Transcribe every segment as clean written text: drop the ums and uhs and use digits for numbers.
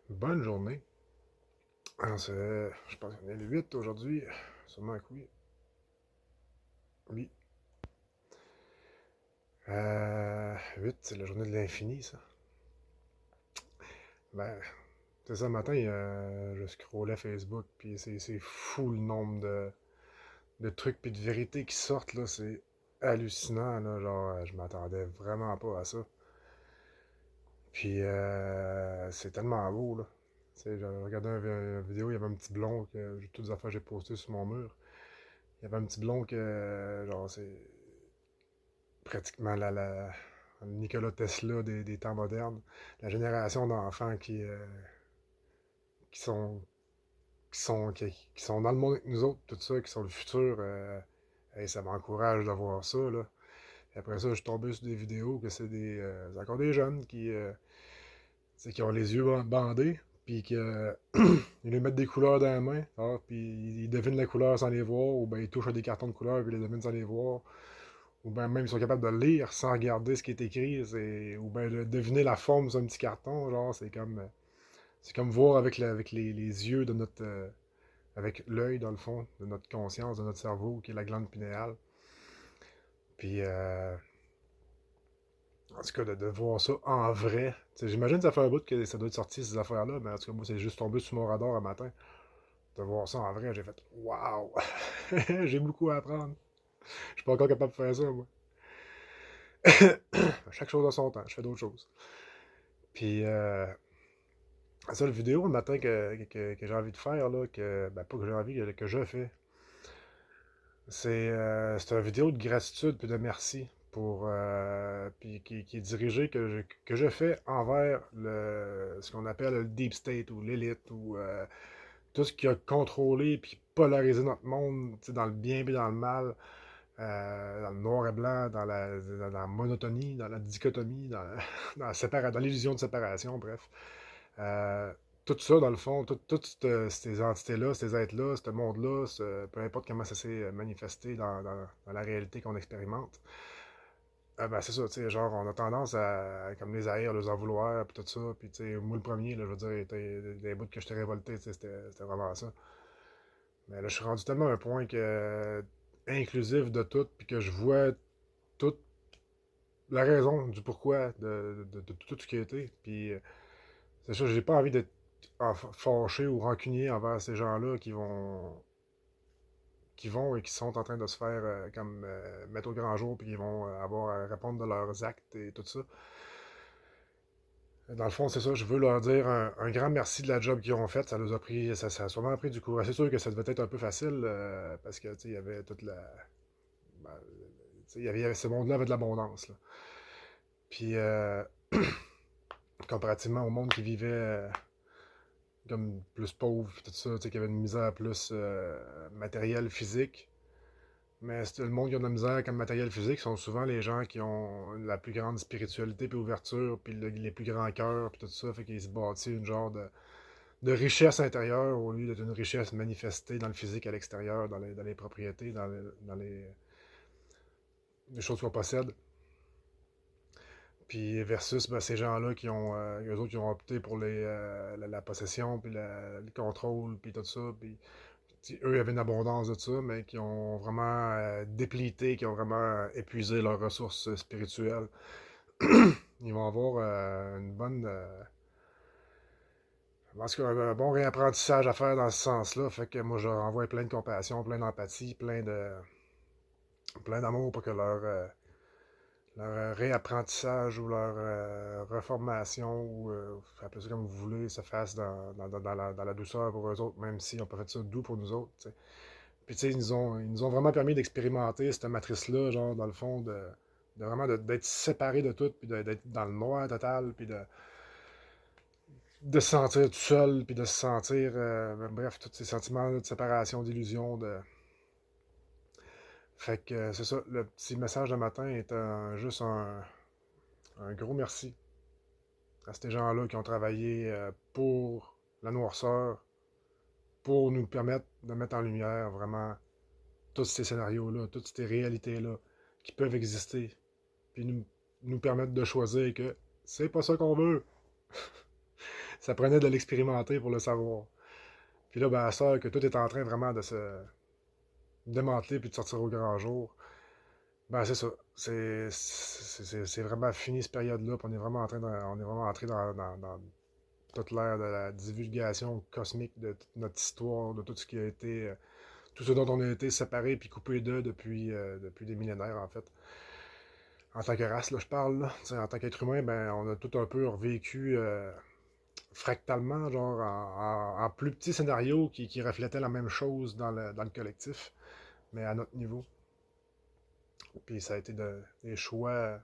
Bonne journée. Je pense qu'on est le 8 aujourd'hui. Sûrement que oui. Oui. 8, c'est la journée de l'infini, ça. Ben, c'est ça, le matin, je scrollais Facebook, puis c'est fou le nombre de trucs puis de vérités qui sortent, là. C'est hallucinant, là. Genre, je m'attendais vraiment pas à ça. Puis, c'est tellement beau, là. Tu sais, j'ai regardé une vidéo, il y avait un petit blond que toutes les affaires que j'ai postées sur mon mur. Il y avait un petit blond que, genre, c'est pratiquement Nikola Tesla des temps modernes. La génération d'enfants qui sont, qui sont dans le monde avec nous autres, tout ça, qui sont le futur. Hey, ça m'encourage de voir ça, là. Et après ça, je suis tombé sur des vidéos que c'est encore des jeunes qui ont les yeux bandés, puis ils lui mettent des couleurs dans la main, puis ils devinent la couleur sans les voir, ou bien ils touchent à des cartons de couleurs, puis ils les devinent sans les voir. Ou bien même ils sont capables de le lire sans regarder ce qui est écrit, ou bien de deviner la forme sur un petit carton, genre c'est comme voir avec les yeux de notre avec l'œil dans le fond de notre conscience, de notre cerveau, qui est la glande pinéale. Puis en tout cas de voir ça en vrai. T'sais, j'imagine que ça fait un bout que ça doit être sorti ces affaires-là, mais en tout cas moi c'est juste tombé sur mon radar un matin. De voir ça en vrai, j'ai fait waouh! J'ai beaucoup à apprendre. Je suis pas encore capable de faire ça, moi. Chaque chose a son temps, je fais d'autres choses. Puis la seule vidéo le matin que j'ai envie de faire, là, ben pas que j'ai envie, que je fais, c'est une vidéo de gratitude puis de merci puis qui est dirigée que je fais envers ce qu'on appelle le deep state ou l'élite ou tout ce qui a contrôlé puis polarisé notre monde, tu sais, dans le bien et dans le mal, dans le noir et blanc, dans la monotonie, dans la dichotomie, dans l'illusion de séparation, bref. Euh, Tout ça, dans le fond, toutes ces entités-là, ces êtres-là, ce monde-là, peu importe comment ça s'est manifesté dans la réalité qu'on expérimente, ben c'est ça, tu sais, genre, on a tendance comme les haïr, les en vouloir, puis tout ça, puis tu sais, moi le premier, là, je veux dire, des bouts que j'étais révolté, tu sais, c'était vraiment ça. Mais là, je suis rendu tellement à un point inclusif de tout, puis que je vois toute la raison du pourquoi de tout ce qui a été, puis c'est ça, j'ai pas envie d'être fâché ou rancunier envers ces gens-là qui vont et qui sont en train de se faire comme mettre au grand jour puis qui vont avoir à répondre de leurs actes et tout ça. Dans le fond, c'est ça, je veux leur dire un grand merci de la job qu'ils ont faite. Ça nous a pris, ça a sûrement pris du courage. C'est sûr que ça devait être un peu facile parce que il y avait toute la. Ben, ce monde-là avait de l'abondance. Là. Puis comparativement au monde qui vivait comme plus pauvre, tout ça, qui avait une misère plus matérielle, physique. Mais le monde qui a de la misère comme matériel physique sont souvent les gens qui ont la plus grande spiritualité puis ouverture, puis les plus grands cœurs, puis tout ça, fait qu'ils se bâtissent une genre de richesse intérieure au lieu d'être une richesse manifestée dans le physique à l'extérieur, dans les propriétés, dans les choses qu'on possède. Puis versus ben, ces gens-là eux autres qui ont opté pour la possession, puis le contrôle, puis tout ça, puis eux avaient une abondance de ça, mais qui ont vraiment déplité, qui ont vraiment épuisé leurs ressources spirituelles. Ils vont avoir une bonne. Parce qu'un bon réapprentissage à faire dans ce sens-là. Fait que moi, je leur envoie plein de compassion, plein d'empathie, plein d'amour pour que leur réapprentissage ou leur reformation, ou appelez ça comme vous voulez, se fasse dans la douceur pour eux autres, même si on peut faire ça doux pour nous autres. T'sais. Puis, tu sais, ils nous ont vraiment permis d'expérimenter cette matrice-là, genre, dans le fond, de vraiment d'être séparés de tout, puis d'être dans le noir total, puis de se sentir tout seul, puis de se sentir, bref, tous ces sentiments de séparation, d'illusion. Fait que c'est ça, le petit message de matin est juste un gros merci à ces gens-là qui ont travaillé pour la noirceur, pour nous permettre de mettre en lumière vraiment tous ces scénarios-là, toutes ces réalités-là qui peuvent exister, puis nous permettre de choisir que c'est pas ça qu'on veut. Ça prenait de l'expérimenter pour le savoir. Puis là, ben, à ça, que tout est en train vraiment de se démanteler puis de sortir au grand jour, ben c'est ça. C'est vraiment fini cette période-là. Puis on est vraiment on est vraiment entré dans toute l'ère de la divulgation cosmique de toute notre histoire, de tout ce qui a été, tout ce dont on a été séparés puis coupés d'eux depuis des millénaires, en fait. En tant que race, là, je parle, là. T'sais, en tant qu'être humain, ben, on a tout un peu revécu fractalement, genre en plus petits scénarios qui reflétaient la même chose dans le collectif, mais à notre niveau. Puis ça a été des choix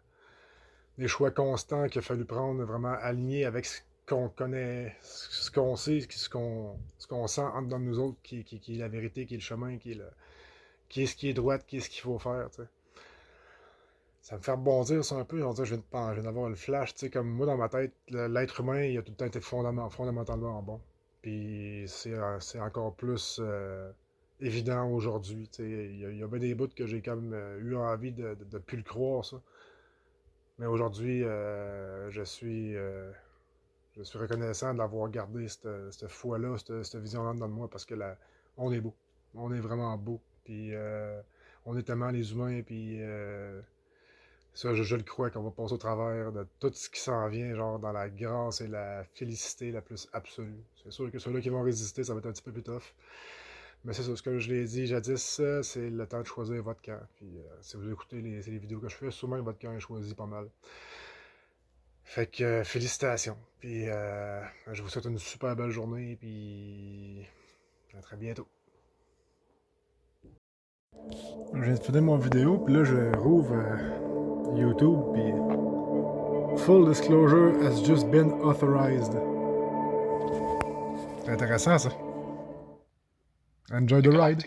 constants qu'il a fallu prendre, vraiment alignés avec ce qu'on connaît, ce qu'on sait, ce qu'on sent entre dans nous autres, qui est la vérité, qui est le chemin, qui est ce qui est droit, qui est ce qu'il faut faire, tu sais. Ça me fait rebondir ça un peu. On dirait que je viens d'avoir le flash. Tu sais, comme moi, dans ma tête, l'être humain, il a tout le temps été fondamentalement bon. Puis c'est encore plus évident aujourd'hui. Tu sais, il y a bien des bouts que j'ai comme eu envie de plus le croire, ça. Mais aujourd'hui, je suis reconnaissant d'avoir gardé cette foi-là, cette vision-là dans moi, parce que là, on est beau. On est vraiment beau. Puis on est tellement les humains, puis ça, je le crois qu'on va passer au travers de tout ce qui s'en vient, genre dans la grâce et la félicité la plus absolue. C'est sûr que ceux-là qui vont résister, ça va être un petit peu plus tough. Mais c'est ça, ce que je l'ai dit jadis, c'est le temps de choisir votre camp. Puis si vous écoutez les vidéos que je fais, sûrement que votre camp est choisi pas mal. Fait que félicitations. Puis je vous souhaite une super belle journée. Puis à très bientôt. Je viens de finir mon vidéo, puis là je rouvre YouTube, puis Full disclosure has just been authorized. C'est intéressant ça. Enjoy the ride.